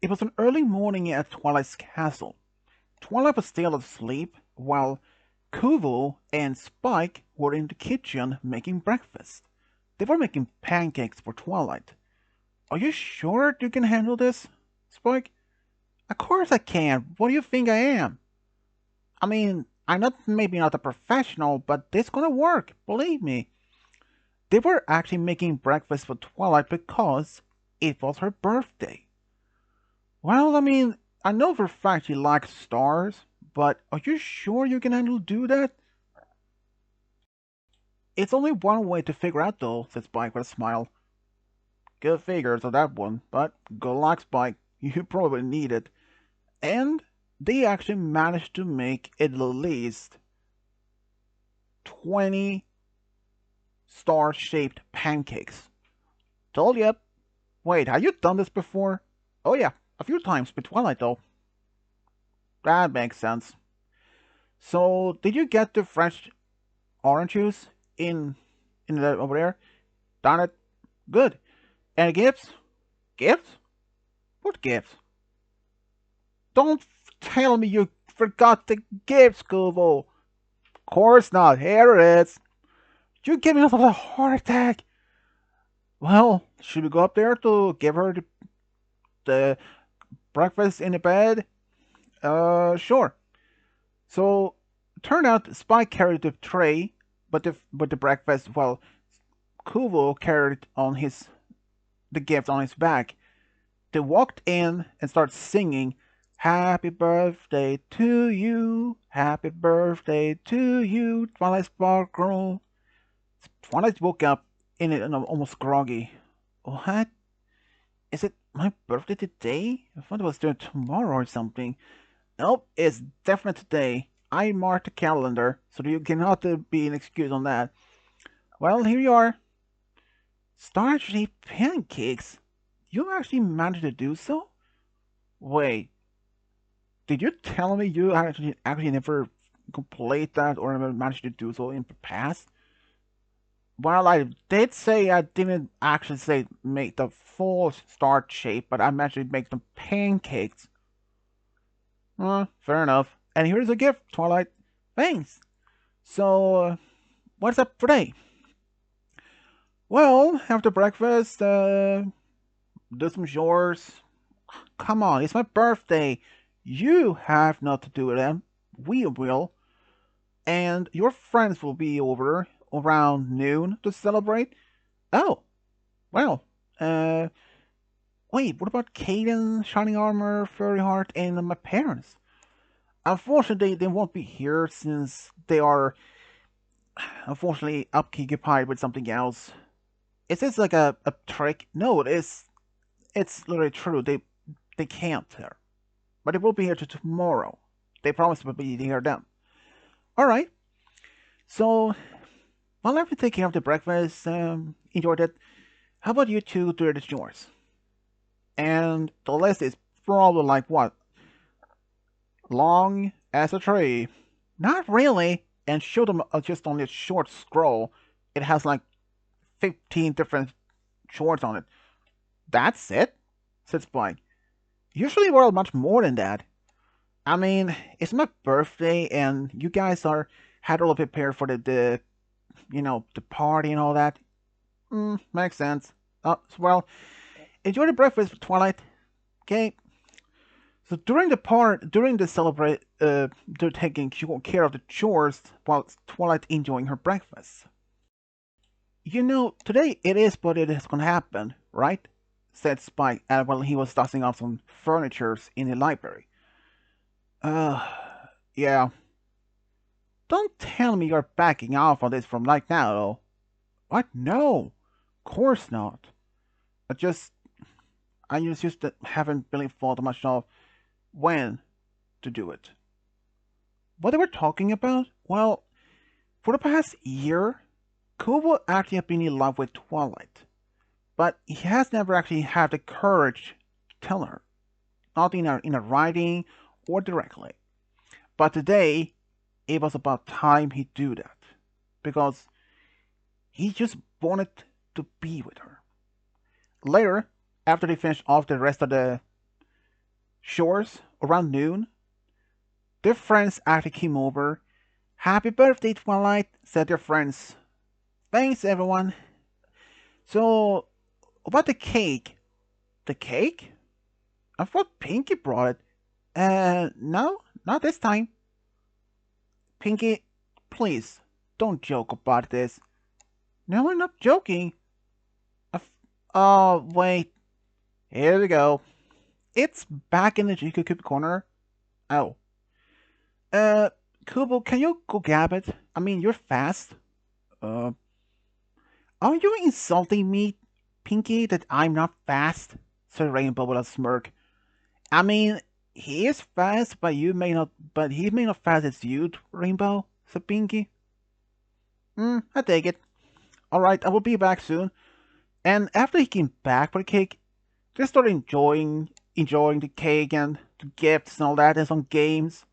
It was an early morning at Twilight's castle. Twilight was still asleep, while Kovu and Spike were in the kitchen making breakfast. They were making pancakes for Twilight. Are you sure you can handle this, Spike? Of course I can. What do you think I am? I mean, I'm not maybe not a professional, but it's gonna work, believe me. They were actually making breakfast for Twilight because it was her birthday. Well, I mean, I know for a fact you like stars, but are you sure you can handle do that? It's only one way to figure out though, said Spike with a smile. Good figures on that one, but good luck, Spike. You probably need it. And they actually managed to make at least 20 star-shaped pancakes. Told you. Wait, have you done this before? Oh yeah, a few times with Twilight though. That makes sense. So, did you get the fresh orange juice in the over there? Darn it. Good. Any gifts? Gifts? What gifts? Don't tell me you forgot the gifts, Kovu. Of course not. Here it is. You gave me a heart attack. Well, should we go up there to give her the breakfast in the bed? Sure. So, turned out Spike carried the tray, but the breakfast, well, Kovu carried on the gift on his back. They walked in and started singing, "Happy birthday to you, happy birthday to you, Twilight Sparkle." Twilight woke up in it and almost groggy. What? Is it my birthday today? I thought it was doing tomorrow or something. Nope, it's definitely today. I marked the calendar, so you cannot be an excuse on that. Well, here you are. Star-shaped pancakes? You actually managed to do so? Wait, did you tell me you actually never complete that or never managed to do so in the past? Well, I did say I didn't actually say make the full star shape, but I managed to make some pancakes. Fair enough. And here's a gift, Twilight. Thanks. So, what's up today? Well, after breakfast, do some chores. Come on, it's my birthday. You have not to do it, we will. And your friends will be over around noon to celebrate. Oh, well, wait, what about Caden, Shining Armor, Fairy Heart, and my parents? Unfortunately, they won't be here since they are, unfortunately, occupied with something else. Is this like a trick? No, it's literally true. They can't here. But they will be here tomorrow. They promised to be here then. Alright. So, while I've been taking care of the breakfast, enjoyed it. How about you two do the chores? And the list is probably like what? Long as a tree. Not really. And show them just on this short scroll. It has like 15 different chores on it. That's it? Said Spike. Usually we're much more than that. I mean, it's my birthday and you guys had all prepared for the the party and all that. Makes sense. Well, enjoy the breakfast, Twilight. Okay. So during the celebrate, they're taking care of the chores while Twilight enjoying her breakfast. You know, today it is what it is gonna happen, right? Said Spike while he was dusting off some furnitures in the library. Uh, yeah. Don't tell me you're backing off on this from right now, though. What? No, of course not. I just, I just haven't really thought much of when to do it. What they were talking about? Well, for the past year, Kubo actually has been in love with Twilight, but he has never actually had the courage to tell her, not in a writing or directly. But today, it was about time he do that, because he just wanted to be with her. Later, after they finished off the rest of the shores around noon. Their friends actually came over. Happy birthday, Twilight, said their friends. Thanks, everyone. So, about the cake? The cake? I thought Pinky brought it. No, not this time. Pinky, please, don't joke about this. No, I'm not joking. Oh, wait. Here we go. It's back in the GQ Cube corner. Oh. Uh, Kubo, can you go grab it? I mean, you're fast. Uh, are you insulting me, Pinky, that I'm not fast? Said Rainbow with a smirk. I mean, he is fast, but he may not fast as you, Rainbow, said Pinky. I take it. Alright, I will be back soon. And after he came back for the cake, they started enjoying the cake and the gifts and all that and some games.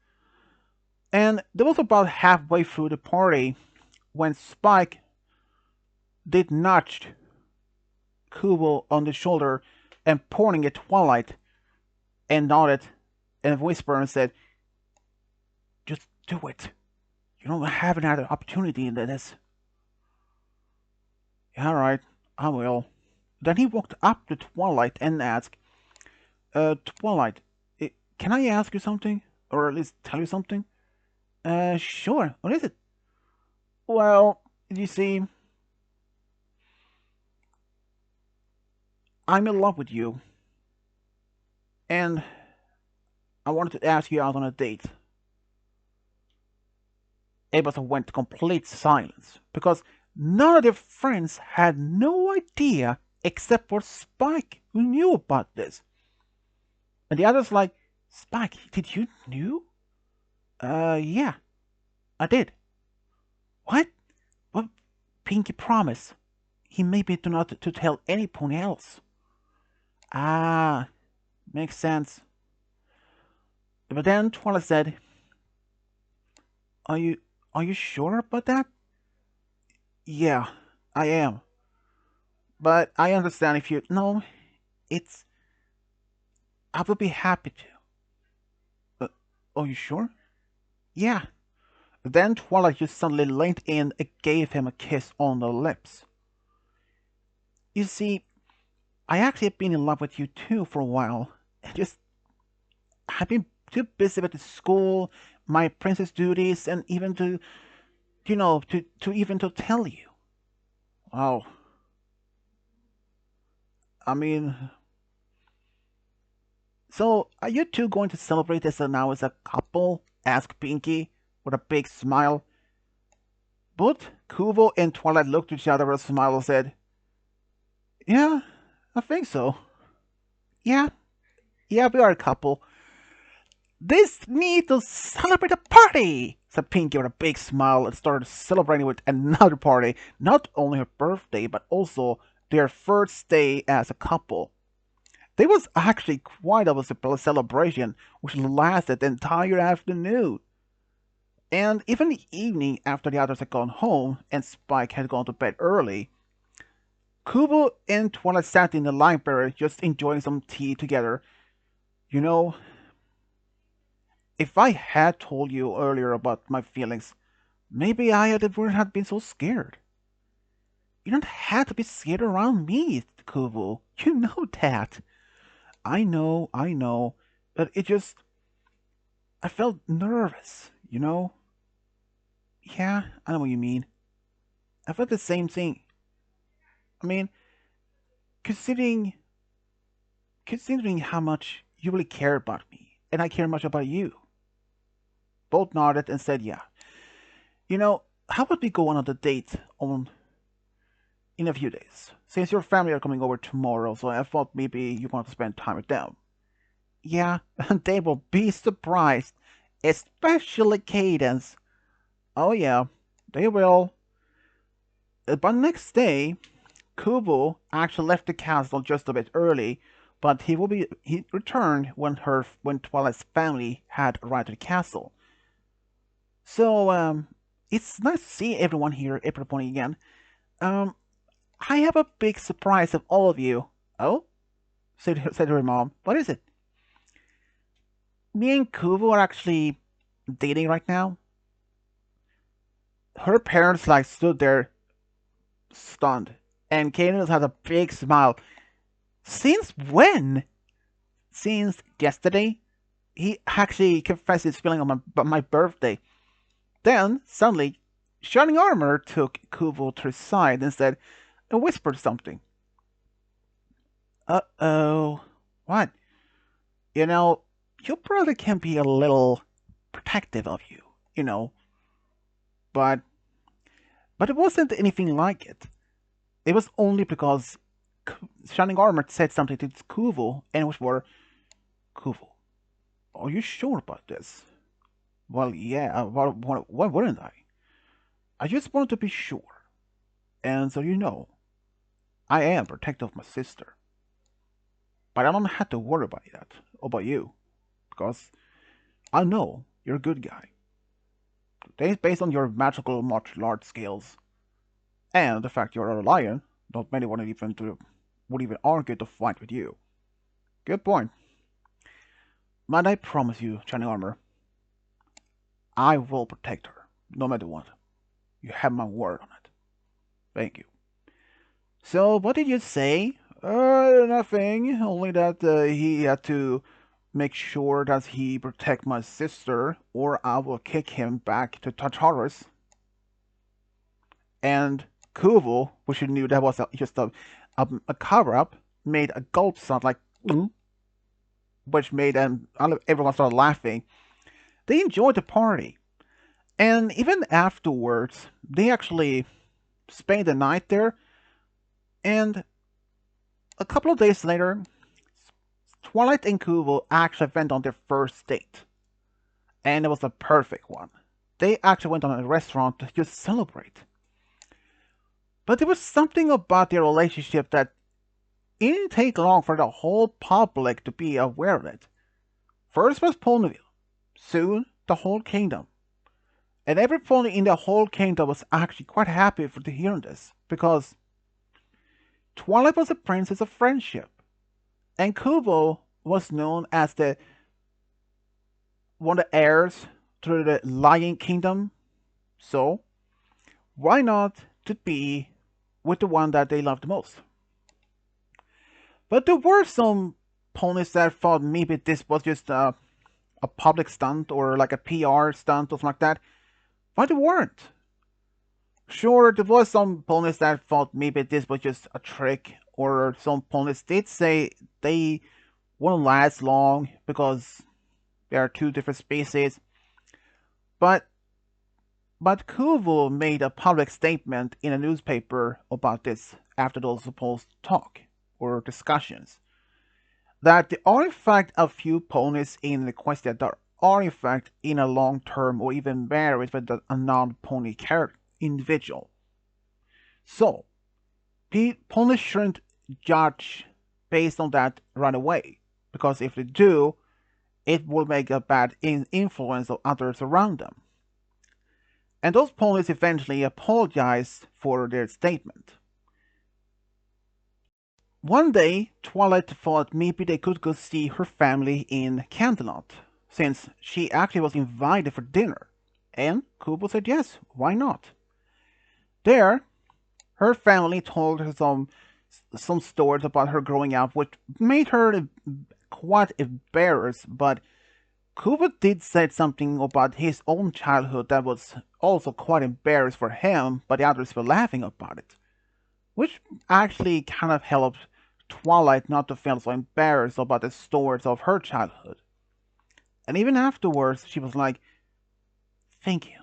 And they was about halfway through the party when Spike did nudge Kubo on the shoulder and pointing at Twilight and nodded and whispered and said, "Just do it. You don't have another opportunity in this." "Alright, I will." Then he walked up to Twilight and asked, Twilight, can I ask you something? Or at least tell you something? Sure. What is it? Well, you see, I'm in love with you. And I wanted to ask you out on a date. Everyone went complete silence because none of their friends had no idea except for Spike, who knew about this. And the others like, "Spike, did you knew?" Yeah, I did." "What?" "Well, Pinky promised. He made me not to tell anyone else." "Ah, makes sense." But then Twilight said, Are you sure about that?" "Yeah, I am. But I understand if you no, it's I would be happy to." Are you sure?" "Yeah." Then Twilight just suddenly leaned in and gave him a kiss on the lips. "You see, I actually have been in love with you too for a while. I've been too busy with the school, my princess duties, and even to even to tell you." "Oh, I mean, so are you two going to celebrate this now as a couple?" asked Pinky with a big smile. Both Kubo and Twilight looked at each other with a smile and said, "Yeah, I think so. Yeah, yeah, we are a couple." "This need to celebrate a party," said Pinky with a big smile and started celebrating with another party. Not only her birthday, but also their first day as a couple. There was actually quite a celebration which lasted the entire afternoon. And even the evening after the others had gone home and Spike had gone to bed early, Kubo and Twilight sat in the library just enjoying some tea together. You know, if I had told you earlier about my feelings, maybe I wouldn't have been so scared. You don't have to be scared around me, Kubo. You know that. I know. But I felt nervous, you know? Yeah, I know what you mean. I felt the same thing. I mean, considering considering how much you really care about me, and I care much about you. Both nodded and said, "Yeah. How about we go on a date on in a few days? Since your family are coming over tomorrow, so I thought maybe you want to spend time with them." "Yeah, and they will be surprised, especially Cadence." "Oh yeah, they will." But next day, Kubo actually left the castle just a bit early, but he returned when Twilight's family had arrived at the castle. "So it's nice to see everyone here, everybody again. Um, I have a big surprise of all of you." "Oh?" said her mom. "What is it?" Me and Kovu are actually dating right now. Her parents like stood there stunned, and Cadence had a big smile. Since when? Since yesterday. He actually confessed his feeling on my birthday. Then, suddenly, Shining Armor took Kovu to his side and whispered something. Uh-oh. What? You know, your brother can be a little protective of you, you know, but it wasn't anything like it. It was only because Shining Armor said something to Kovu, and it was for Kovu. Are you sure about this? Well, yeah, why wouldn't I? I just wanted to be sure. And so you know, I am protective of my sister. But I don't have to worry about you, because I know you're a good guy. Based on your magical martial arts skills, and the fact you're a lion, not many would even argue to fight with you. Good point. But I promise you, Shining Armor, I will protect her, no matter what. You have my word on it. Thank you. So, what did you say? Nothing. Only that he had to make sure that he protect my sister, or I will kick him back to Tartarus. And Kovu, which you knew that was just a cover-up, made a gulp sound like, which made everyone start laughing. They enjoyed the party, and even afterwards, they actually spent the night there. And a couple of days later, Twilight and Kovu actually went on their first date, and it was a perfect one. They actually went on a restaurant to just celebrate. But there was something about their relationship that it didn't take long for the whole public to be aware of it. First was Ponyville, soon the whole kingdom. And every pony in the whole kingdom was actually quite happy to hear this, because Twilight was a princess of friendship, and Kubo was known as the one of the heirs to the Lion Kingdom. So why not to be with the one that they loved most? But there were some ponies that thought maybe this was just a public stunt or like a PR stunt or something like that, but they weren't. Sure, there was some ponies that thought maybe this was just a trick, or some ponies did say they won't last long because they are two different species. But Kovu made a public statement in a newspaper about this after those supposed talk or discussions, that there are in fact a few ponies in the quest that are in fact in a long term or even married with a non-pony character individual. So ponies shouldn't judge based on that right away, because if they do, it will make a bad influence of others around them. And those ponies eventually apologized for their statement. One day, Twilight thought maybe they could go see her family in Canterlot, since she actually was invited for dinner. And Kubo said yes, why not? There, her family told her some stories about her growing up, which made her quite embarrassed, but Kubo did say something about his own childhood that was also quite embarrassed for him, but the others were laughing about it, which actually kind of helped Twilight not to feel so embarrassed about the stories of her childhood. And even afterwards, she was like, thank you.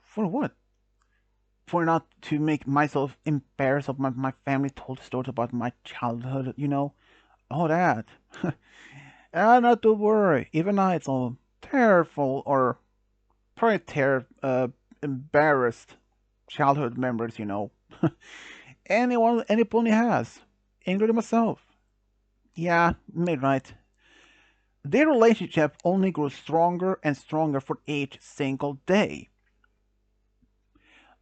For what? For not to make myself embarrassed of my family told stories about my childhood, all that. Not to worry, even I, it's all terrible or pretty embarrassed childhood memories. Any pony has, including myself. Yeah, made right. Their relationship only grew stronger and stronger for each single day.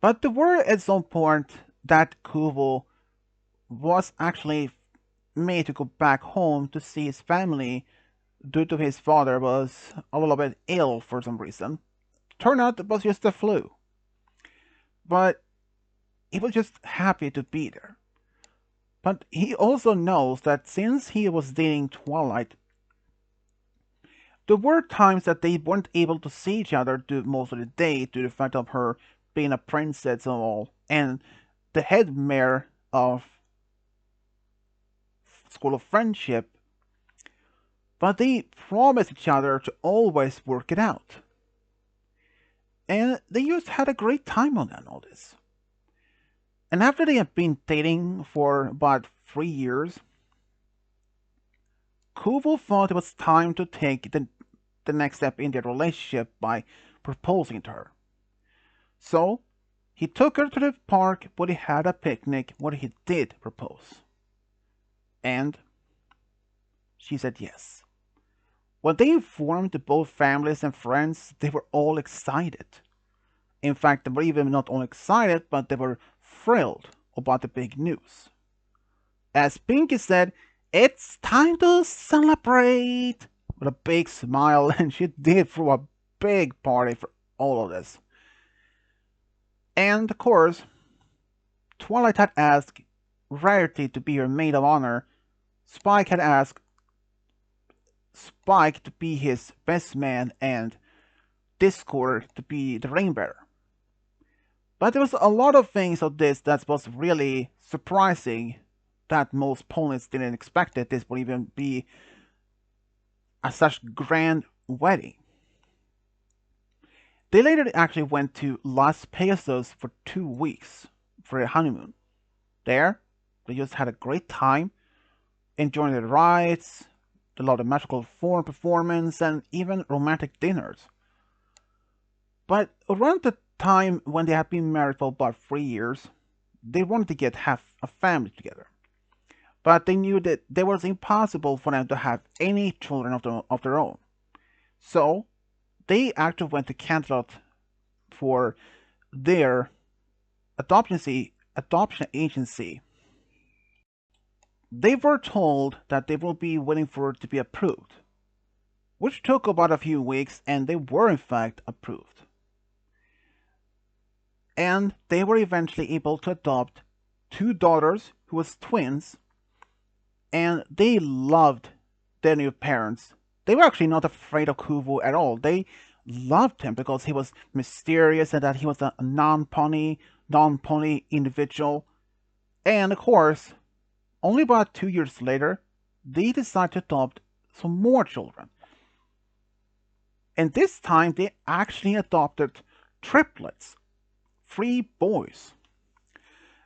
But there were at some point that Kubo was actually made to go back home to see his family due to his father was a little bit ill for some reason. Turned out it was just the flu. But he was just happy to be there. But he also knows that since he was dating Twilight, there were times that they weren't able to see each other most of the day due to the fact of her being a princess and all, and the head mayor of School of Friendship, but they promised each other to always work it out. And they just had a great time on all this. And after they had been dating for about 3 years, Kovu thought it was time to take the next step in their relationship by proposing to her. So, he took her to the park where they had a picnic where he did propose. And she said yes. When they informed both families and friends, they were all excited. In fact, they were even not only excited, but they were thrilled about the big news. As Pinky said, "It's time to celebrate!" with a big smile, and she did throw a big party for all of this. And of course, Twilight had asked Rarity to be her maid of honor. Spike had asked Spike to be his best man, and Discord to be the ring bearer. But there was a lot of things of this that was really surprising that most ponies didn't expect that this would even be a such grand wedding. They later actually went to Las Pegasus for 2 weeks for a honeymoon. There, they just had a great time, enjoying the rides, a lot of magical form performance, and even romantic dinners. But around the time when they had been married for about 3 years, they wanted to have a family together. But they knew that it was impossible for them to have any children of their own. So, they actually went to Canterlot for their adoption agency. They were told that they will be waiting for it to be approved, which took about a few weeks, and they were in fact approved. And they were eventually able to adopt 2 daughters who was twins, and they loved their new parents. They were actually not afraid of Kovu at all. They loved him because he was mysterious and that he was a non-pony individual. And of course, only about 2 years later, they decided to adopt some more children. And this time, they actually adopted triplets, 3 boys.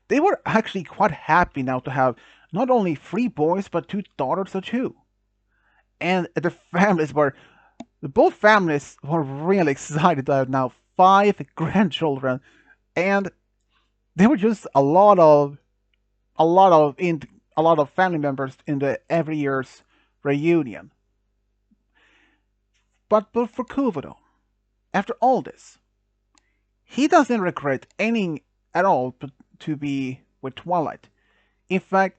They were actually quite happy now to have not only 3 boys, but 2 daughters too. And both families were really excited to have now 5 grandchildren, and there were just a lot of family members in the every year's reunion. But for Kovu, after all this, he doesn't regret any at all to be with Twilight. In fact,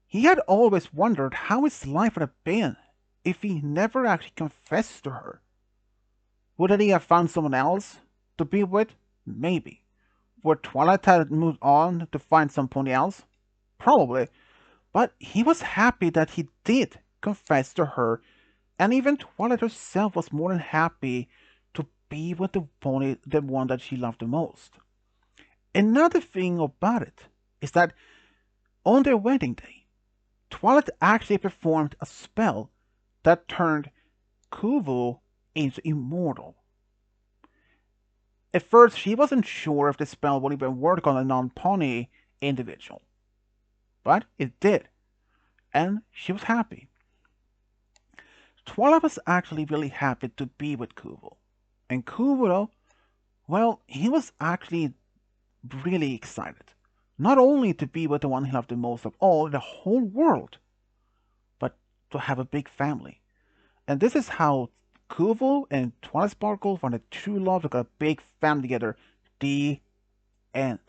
he had always wondered how his life would have been if he never actually confessed to her. Would he have found someone else to be with? Maybe. Would Twilight have moved on to find someone else? Probably. But he was happy that he did confess to her, and even Twilight herself was more than happy to be with the pony, the one that she loved the most. Another thing about it is that on their wedding day, Twilight actually performed a spell that turned Kovu into immortal. At first, she wasn't sure if the spell would even work on a non-pony individual, but it did, and she was happy. Twilight was actually really happy to be with Kovu, and Kovu, well, he was actually really excited. Not only to be with the one he loved the most of all in the whole world, but to have a big family. And this is how Kovu and Twilight Sparkle found a true love to got a big family together. The end.